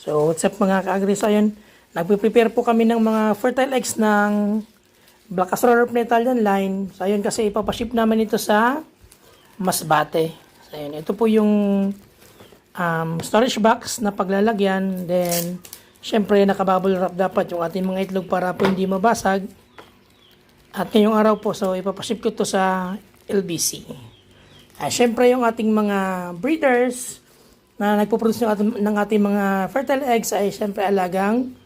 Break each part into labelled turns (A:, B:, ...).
A: So what's up mga ka-agri? So ayun, nagpe-prepare po kami ng mga fertile eggs ng Black Astrorp na Italian line. So ayun, kasi ipapaship naman ito sa Masbate. So ayun, ito po yung storage box na paglalagyan. Then syempre nakabubble wrap dapat yung ating mga itlog para po hindi mabasag. At ngayong araw po, so ipapaship ko to sa LBC. Syempre yung ating mga breeders na nagpo-produce ng ating mga fertile eggs ay syempre alagang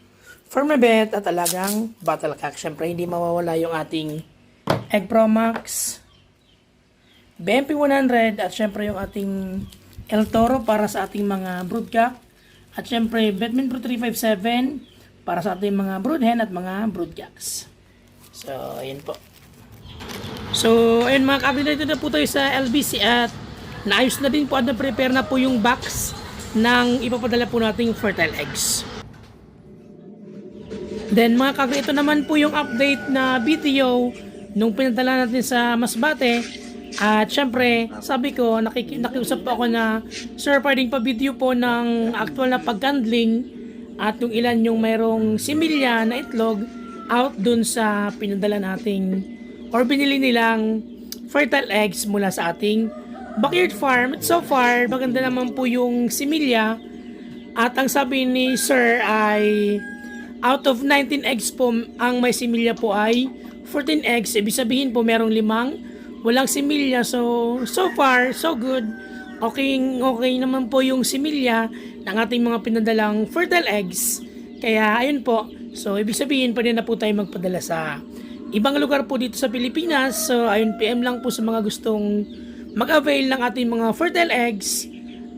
A: Firmabet at alagang Battlecock. Syempre hindi mawawala yung ating Egg Pro Max, BMP 100 at syempre yung ating El Toro para sa ating mga broodcock. At syempre Betmin Pro 357 para sa ating mga broodhen at mga broodcocks. So ayun po. So, ayun mga ka-update, dito na po tayo sa LBC at naayos na din po at na-prepare na po yung box ng ipapadala po nating fertile eggs. Then mga ka-update, ito naman po yung update na video nung pinadala natin sa Masbate. At syempre, sabi ko, nakiusap po ako na, sir, pwedeng pa-video po ng actual na pag-handling at yung ilan yung mayroong similya na itlog out dun sa pinadala nating or binili nilang fertile eggs mula sa ating backyard farm. At so far, maganda naman po yung similya. At ang sabi ni sir ay out of 19 eggs po, ang may similya po ay 14 eggs. Ibig sabihin po merong 5 walang similya. So far, so good. Okay naman po yung similya ng ating mga pinadalang fertile eggs. Kaya ayun po. So ibig sabihin pwede na po tayo magpadala sa ibang lugar po dito sa Pilipinas. So ayun, PM lang po sa mga gustong mag-avail ng ating mga fertile eggs.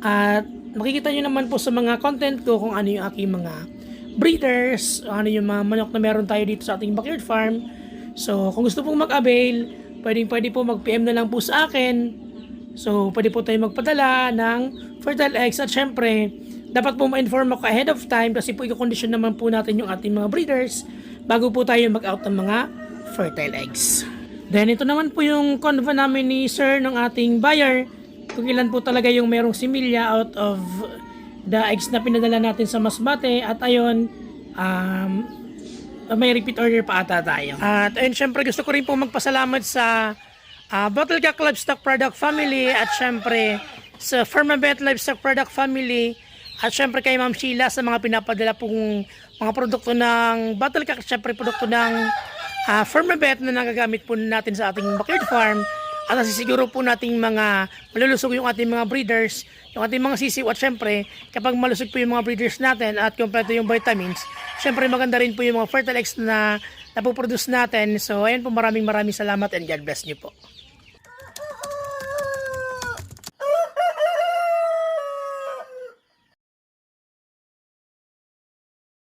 A: At makikita nyo naman po sa mga content ko kung ano yung aking mga breeders, ano yung mga manok na meron tayo dito sa ating backyard farm. So kung gusto pong mag-avail, pwede po mag-PM na lang po sa akin. So pwede po tayo magpadala ng fertile eggs. At syempre, dapat po ma-inform ako ahead of time kasi po i-condition naman po natin yung ating mga breeders bago po tayo mag-out ng mga fertile eggs. Then ito naman po yung convo namin ni sir ng ating buyer kung ilan po talaga yung merong similya out of the eggs na pinadala natin sa Masbate. At ayun, may repeat order pa ata tayo. At ayun, syempre gusto ko rin po magpasalamat sa Battlecock Livestock Product Family at syempre sa Firmabet Livestock Product Family at syempre kay Ma'am Sheila sa mga pinapadala pong mga produkto ng Battlecock at syempre produkto ng Firmabet na nagagamit po natin sa ating backyard farm. At nasisiguro po nating mga malulusog yung ating mga breeders, yung ating mga sisiw. At syempre, kapag malusog po yung mga breeders natin at kompleto yung vitamins, syempre maganda rin po yung mga fertile eggs na napoproduce natin. So ayun po, maraming salamat and God bless nyo po.